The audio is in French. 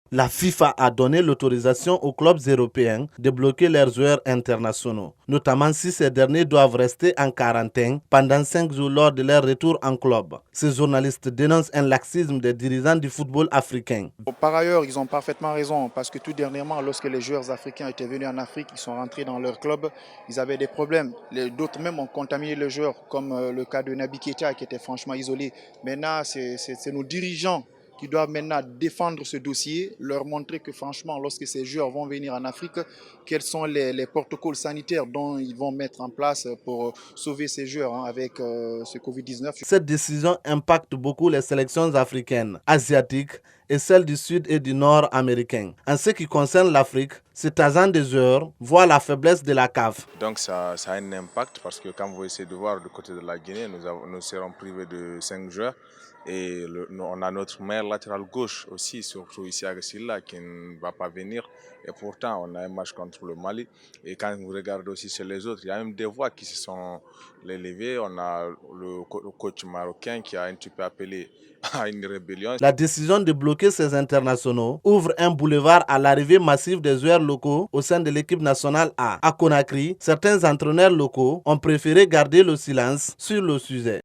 La FIFA a donné l'autorisation aux clubs européens de bloquer leurs joueurs internationaux, notamment si ces derniers doivent rester en quarantaine pendant 5 jours lors de leur retour en club. Ces journalistes dénoncent un laxisme des dirigeants du football africain. Par ailleurs, ils ont parfaitement raison parce que tout dernièrement, lorsque les joueurs africains étaient venus en Afrique, ils sont rentrés dans leur club, ils avaient des problèmes. D'autres même ont contaminé les joueurs, comme le cas de Naby Keita qui était franchement isolé. Maintenant, c'est nos dirigeants qui doivent maintenant défendre ce dossier, leur montrer que franchement, lorsque ces joueurs vont venir en Afrique, quels sont les protocoles sanitaires dont ils vont mettre en place pour sauver ces joueurs avec ce Covid-19. Cette décision impacte beaucoup les sélections africaines, asiatiques et celles du sud et du nord américain. En ce qui concerne l'Afrique, cet agent des joueurs voit la faiblesse de la CAF. Donc ça a un impact parce que quand vous essayez de voir du côté de la Guinée, nous serons privés de 5 joueurs. Et on a notre meilleur latéral gauche aussi, surtout ici à Silla, qui ne va pas venir. Et pourtant, on a un match contre le Mali. Et quand vous regardez aussi chez les autres, il y a même des voix qui se sont levées. On a le coach marocain qui a un petit peu appelé à une rébellion. La décision de bloquer ces internationaux ouvre un boulevard à l'arrivée massive des joueurs locaux au sein de l'équipe nationale A. À Conakry, certains entraîneurs locaux ont préféré garder le silence sur le sujet.